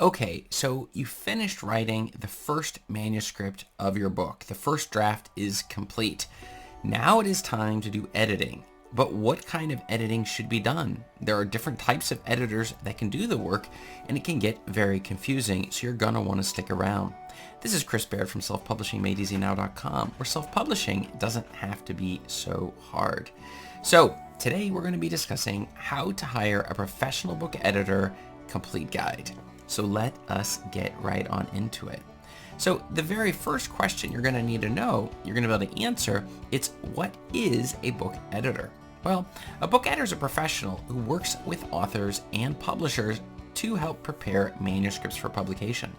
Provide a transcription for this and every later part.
Okay, so you finished writing the first manuscript of your book. The first draft is complete. Now it is time to do editing. But what kind of editing should be done? There are different types of editors that can do the work, and it can get very confusing, so you're going to want to stick around. This is Chris Baird from selfpublishingmadeeasynow.com, where self-publishing doesn't have to be so hard. So today we're going to be discussing how to hire a professional book editor complete guide. So let us get right on into it. So the very first question you're going to need to know, you're going to be able to answer, it's what is a book editor? Well, a book editor is a professional who works with authors and publishers to help prepare manuscripts for publication.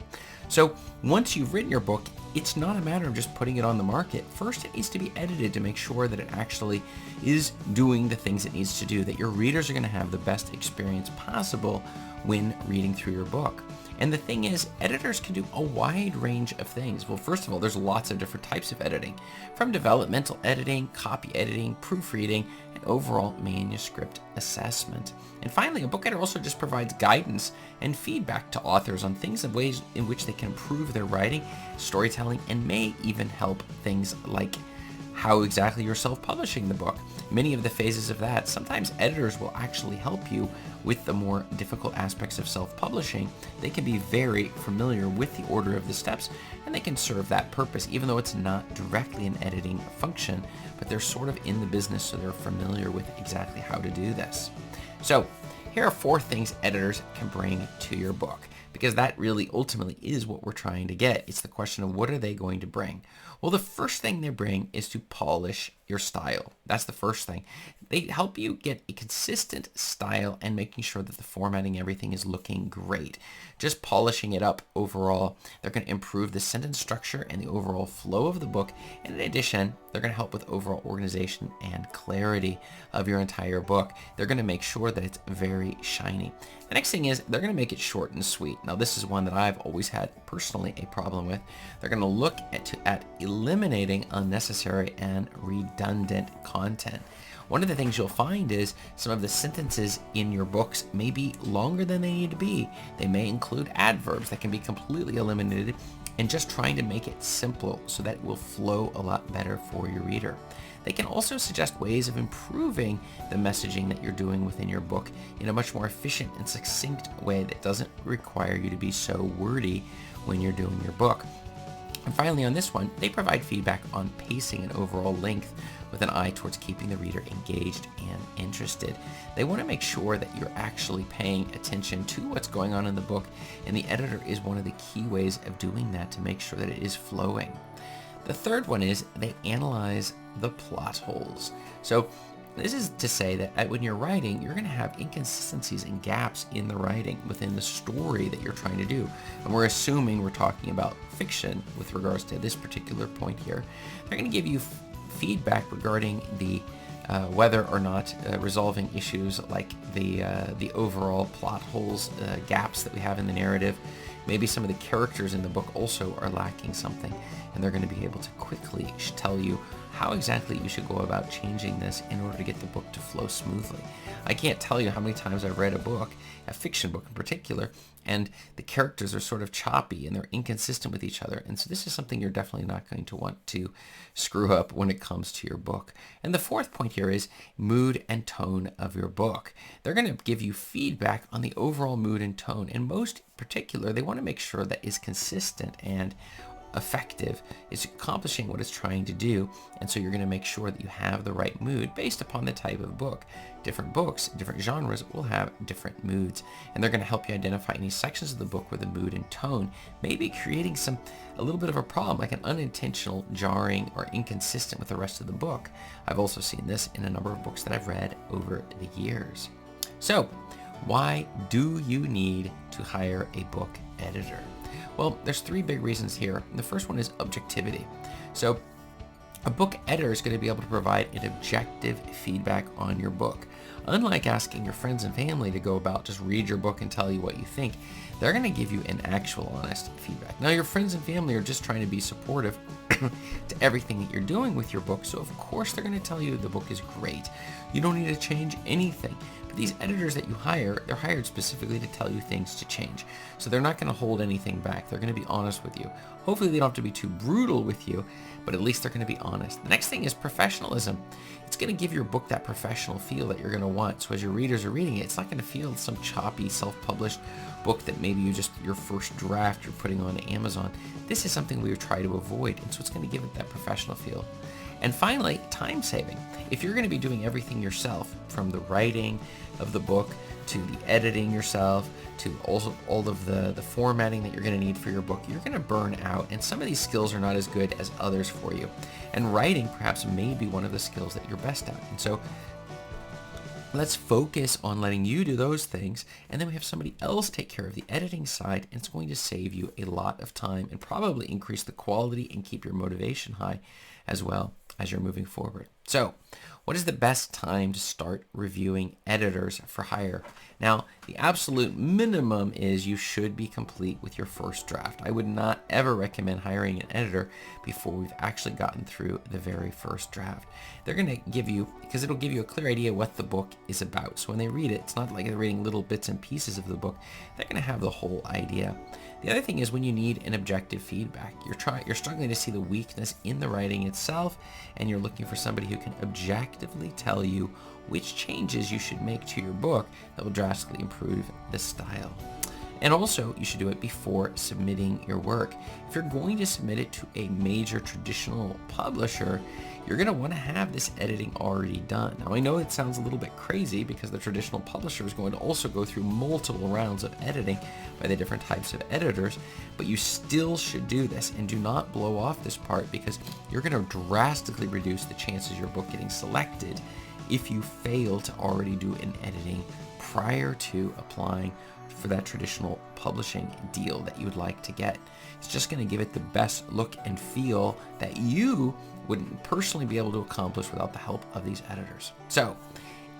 So once you've written your book, it's not a matter of just putting it on the market. First, it needs to be edited to make sure that it actually is doing the things it needs to do, that your readers are going to have the best experience possible when reading through your book. And the thing is, editors can do a wide range of things. Well, first of all, there's lots of different types of editing, from developmental editing, copy editing, proofreading, and overall manuscript assessment. And finally, a book editor also just provides guidance and feedback to authors on things and ways in which they can improve their writing, storytelling, and may even help things like how exactly you're self-publishing the book. Many of the phases of that, sometimes editors will actually help you with the more difficult aspects of self-publishing. They can be very familiar with the order of the steps, and they can serve that purpose, even though it's not directly an editing function, but they're sort of in the business, so they're familiar with exactly how to do this. So here are 4 things editors can bring to your book, because that really ultimately is what we're trying to get. It's the question of what are they going to bring? Well, the first thing they bring is to polish your style. That's the first thing. They help you get a consistent style and making sure that the formatting, everything is looking great. Just polishing it up overall. They're going to improve the sentence structure and the overall flow of the book. And in addition, they're going to help with overall organization and clarity of your entire book. They're going to make sure that it's very shiny. The next thing is they're going to make it short and sweet. Now, this is one that I've always had personally a problem with. They're going to look at eliminating unnecessary and redundant content. One of the things you'll find is some of the sentences in your books may be longer than they need to be. They may include adverbs that can be completely eliminated, and just trying to make it simple so that it will flow a lot better for your reader. They can also suggest ways of improving the messaging that you're doing within your book in a much more efficient and succinct way that doesn't require you to be so wordy when you're doing your book. And finally, on this one, they provide feedback on pacing and overall length with an eye towards keeping the reader engaged and interested. They want to make sure that you're actually paying attention to what's going on in the book, and the editor is one of the key ways of doing that to make sure that it is flowing. The third one is they analyze the plot holes. So this is to say that when you're writing, you're going to have inconsistencies and gaps in the writing within the story that you're trying to do. And we're assuming we're talking about fiction with regards to this particular point here. They're going to give you feedback regarding the whether or not resolving issues like the overall plot holes, gaps that we have in the narrative. Maybe some of the characters in the book also are lacking something, and they're going to be able to quickly tell you how exactly you should go about changing this in order to get the book to flow smoothly. I can't tell you how many times I've read a book, a fiction book in particular, and the characters are sort of choppy and they're inconsistent with each other. And so this is something you're definitely not going to want to screw up when it comes to your book. And the fourth point here is mood and tone of your book. They're going to give you feedback on the overall mood and tone. And most particular, they want to make sure that is consistent and effective, is accomplishing what it's trying to do. And so you're going to make sure that you have the right mood based upon the type of book. Different books, different genres will have different moods, and they're going to help you identify any sections of the book where the mood and tone may be creating a little bit of a problem, like an unintentional jarring or inconsistent with the rest of the book. I've also seen this in a number of books that I've read over the years. So why do you need to hire a book editor? Well, there's 3 big reasons here. The first one is objectivity. So a book editor is going to be able to provide an objective feedback on your book. Unlike asking your friends and family to go about just read your book and tell you what you think, they're going to give you an actual honest feedback. Now, your friends and family are just trying to be supportive to everything that you're doing with your book, so of course they're going to tell you the book is great. You don't need to change anything, But these editors that you hire, they're hired specifically to tell you things to change. So they're not going to hold anything back. They're going to be honest with you. Hopefully they don't have to be too brutal with you, but at least they're going to be honest. The next thing is professionalism. It's going to give your book that professional feel that you're going to want. So as your readers are reading it, it's not going to feel some choppy, self-published book that maybe your first draft you're putting on Amazon. This is something we would try to avoid, and so it's going to give it that professional feel. And finally, time saving. If you're going to be doing everything yourself, from the writing of the book to the editing yourself to also all of the formatting that you're going to need for your book, you're going to burn out, and some of these skills are not as good as others for you. And writing perhaps may be one of the skills that you're best at. And so let's focus on letting you do those things, and then we have somebody else take care of the editing side, and it's going to save you a lot of time and probably increase the quality and keep your motivation high as well as you're moving forward. So, what is the best time to start reviewing editors for hire? Now, the absolute minimum is you should be complete with your first draft. I would not ever recommend hiring an editor before we've actually gotten through the very first draft. They're going to give you, because it'll give you a clear idea what the book is about. So when they read it, it's not like they're reading little bits and pieces of the book. They're going to have the whole idea. The other thing is when you need an objective feedback. You're struggling to see the weakness in the writing itself, and you're looking for somebody who can objectively tell you which changes you should make to your book that will drastically improve the style. And also, you should do it before submitting your work. If you're going to submit it to a major traditional publisher, you're going to want to have this editing already done. Now, I know it sounds a little bit crazy because the traditional publisher is going to also go through multiple rounds of editing by the different types of editors, but you still should do this, and do not blow off this part, because you're going to drastically reduce the chances of your book getting selected if you fail to already do an editing prior to applying for that traditional publishing deal that you would like to get. It's just going to give it the best look and feel that you wouldn't personally be able to accomplish without the help of these editors. So,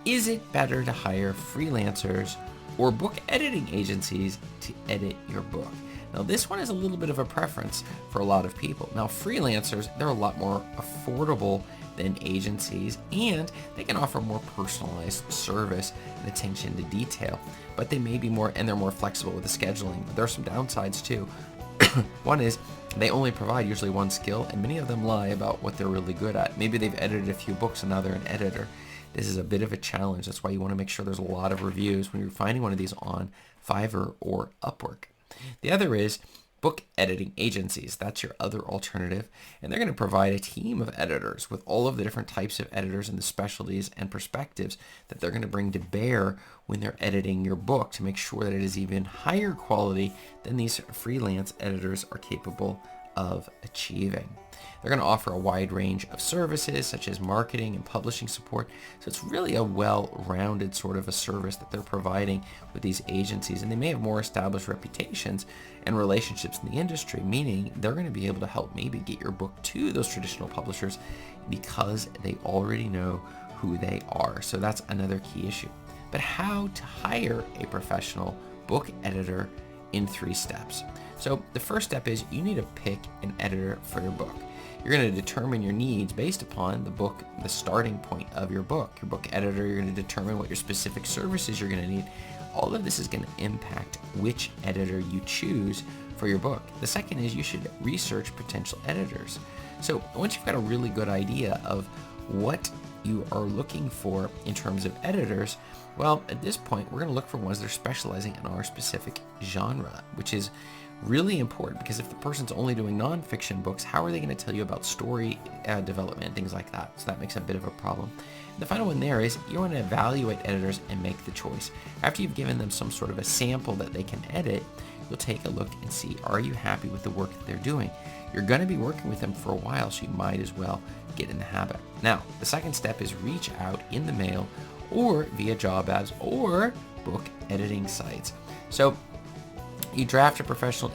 is it better to hire freelancers or book editing agencies to edit your book? Now, this one is a little bit of a preference for a lot of people. Now, freelancers, they're a lot more affordable than agencies, and they can offer more personalized service and attention to detail, but they may be more, and they're more flexible with the scheduling. But there are some downsides too. One is they only provide usually one skill, and many of them lie about what they're really good at. Maybe they've edited a few books and now they're an editor. This is a bit of a challenge. That's why you want to make sure there's a lot of reviews when you're finding one of these on Fiverr or Upwork. The other is book editing agencies. That's your other alternative, and they're going to provide a team of editors with all of the different types of editors and the specialties and perspectives that they're going to bring to bear when they're editing your book to make sure that it is even higher quality than these freelance editors are capable of achieving. They're going to offer a wide range of services such as marketing and publishing support. So it's really a well-rounded sort of a service that they're providing with these agencies, and they may have more established reputations and relationships in the industry, meaning they're going to be able to help maybe get your book to those traditional publishers because they already know who they are. So that's another key issue. But how to hire a professional book editor in 3 steps. So the first step is you need to pick an editor for your book. You're going to determine your needs based upon the book, the starting point of your book. Your book editor, you're going to determine what your specific services you're going to need. All of this is going to impact which editor you choose for your book. The second is you should research potential editors. So once you've got a really good idea of what you are looking for in terms of editors, well, at this point, we're going to look for ones that are specializing in our specific genre, which is really important, because if the person's only doing nonfiction books, how are they going to tell you about story development and things like that? So that makes a bit of a problem. And the final one there is you want to evaluate editors and make the choice. After you've given them some sort of a sample that they can edit, you'll take a look and see, are you happy with the work that they're doing? You're going to be working with them for a while, so you might as well get in the habit. Now, the second step is reach out in the mail or via job ads or book editing sites. So you draft a professional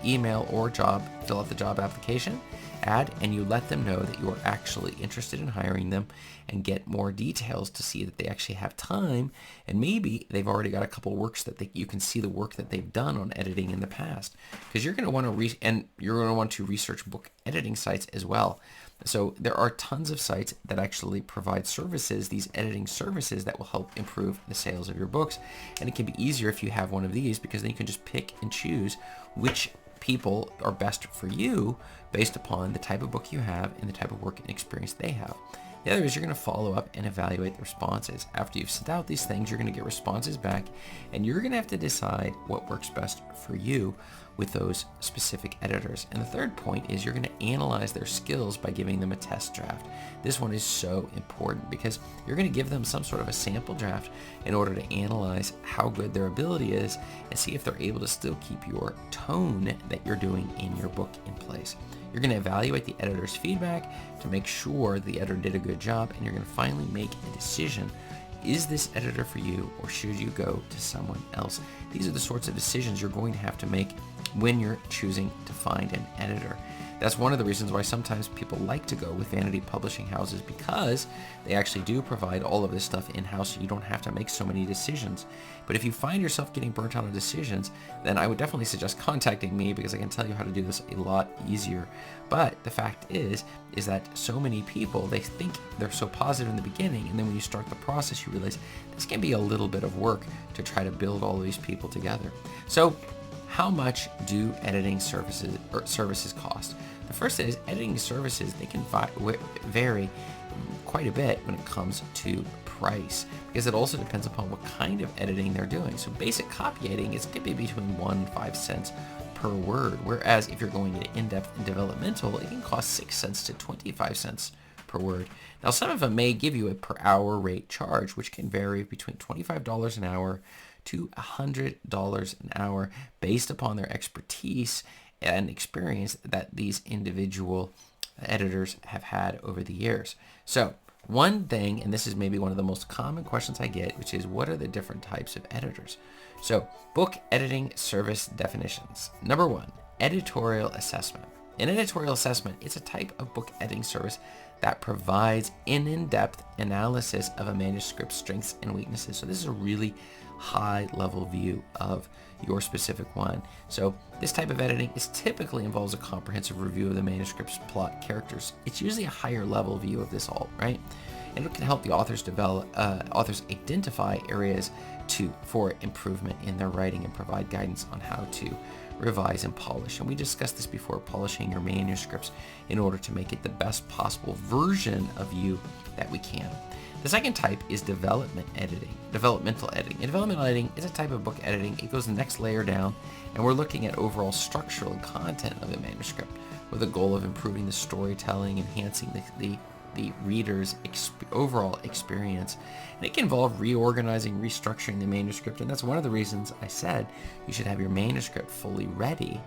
email or fill out the job application, ad and you let them know that you are actually interested in hiring them and get more details to see that they actually have time, and maybe they've already got a couple works that you can see the work that they've done on editing in the past, because you're going to want to research book editing sites as well. So there are tons of sites that actually provide services, these editing services that will help improve the sales of your books. And it can be easier if you have one of these, because then you can just pick and choose which people are best for you based upon the type of book you have and the type of work and experience they have. The other is you're going to follow up and evaluate the responses. After you've sent out these things, you're going to get responses back, and you're going to have to decide what works best for you with those specific editors. And the third point is you're going to analyze their skills by giving them a test draft. This one is so important because you're going to give them some sort of a sample draft in order to analyze how good their ability is and see if they're able to still keep your tone that you're doing in your book in place. You're going to evaluate the editor's feedback to make sure the editor did a good job, and you're going to finally make a decision. Is this editor for you, or should you go to someone else? These are the sorts of decisions you're going to have to make when you're choosing to find an editor. That's one of the reasons why sometimes people like to go with vanity publishing houses, because they actually do provide all of this stuff in-house, so you don't have to make so many decisions. But if you find yourself getting burnt out on decisions, then I would definitely suggest contacting me, because I can tell you how to do this a lot easier. But the fact is that so many people, they think they're so positive in the beginning, and then when you start the process, you realize this can be a little bit of work to try to build all of these people together. So how much do editing services cost? The first is editing services, they can vary quite a bit when it comes to price, because it also depends upon what kind of editing they're doing. So basic copy editing is going to be between 1 and 5 cents per word, whereas if you're going into in-depth and developmental, it can cost 6 cents to 25 cents per word. Now, some of them may give you a per hour rate charge, which can vary between $25 an hour to $100 an hour based upon their expertise and experience that these individual editors have had over the years. So one thing, and this is maybe one of the most common questions I get, which is what are the different types of editors? So book editing service definitions. Number 1, editorial assessment. An editorial assessment is a type of book editing service that provides an in-depth analysis of a manuscript's strengths and weaknesses. So this is a really high-level view of your specific one. So this type of editing typically involves a comprehensive review of the manuscript's plot, characters. It's usually a higher-level view of this all, right? And it can help the authors identify areas for improvement in their writing and provide guidance on how to revise and polish. And we discussed this before, polishing your manuscripts in order to make it the best possible version of you that we can. The second type is developmental editing. And developmental editing is a type of book editing. It goes the next layer down, and we're looking at overall structural and content of the manuscript with the goal of improving the storytelling, enhancing the reader's overall experience. And it can involve reorganizing, restructuring the manuscript, and that's one of the reasons I said you should have your manuscript fully ready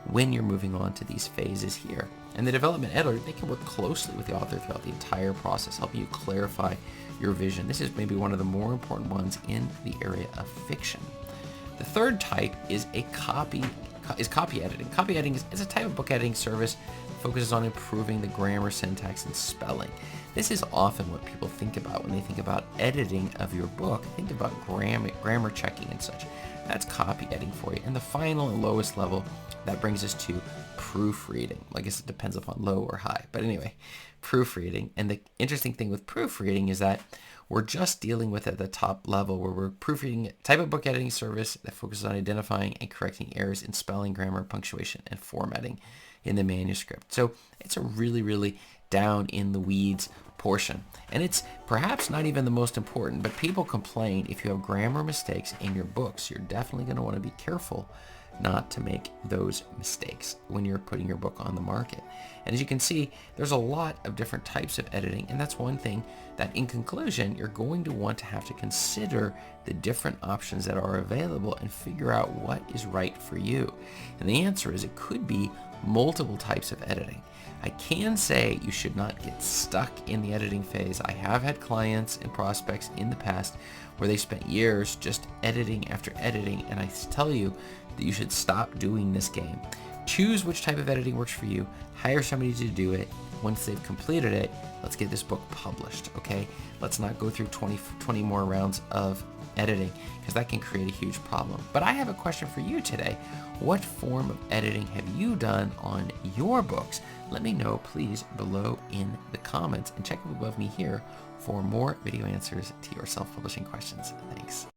when you're moving on to these phases here. And the development editor, they can work closely with the author throughout the entire process, helping you clarify your vision. This is maybe one of the more important ones in the area of fiction. The third type is copy editing. Copy editing is a type of book editing service that focuses on improving the grammar, syntax, and spelling. This is often what people think about when they think about editing of your book. Think about grammar checking and such. That's copy editing for you. And the final and lowest level, that brings us to proofreading. I guess it depends upon low or high. But anyway, proofreading. And the interesting thing with proofreading is that we're just dealing with at the top level, where we're proofreading a type of book editing service that focuses on identifying and correcting errors in spelling, grammar, punctuation, and formatting in the manuscript. So it's a really, really down in the weeds portion. And it's perhaps not even the most important, but people complain if you have grammar mistakes in your books. You're definitely going to want to be careful not to make those mistakes when you're putting your book on the market. And as you can see, there's a lot of different types of editing, and that's one thing that in conclusion, you're going to want to have to consider the different options that are available and figure out what is right for you. And the answer is it could be multiple types of editing. I can say you should not get stuck in the editing phase. I have had clients and prospects in the past where they spent years just editing after editing, and I tell you that you should stop doing this game. Choose which type of editing works for you. Hire somebody to do it. Once they've completed it, let's get this book published, okay? Let's not go through 20 more rounds of editing, because that can create a huge problem. But I have a question for you today. What form of editing have you done on your books? Let me know, please, below in the comments, and check above me here for more video answers to your self-publishing questions. Thanks.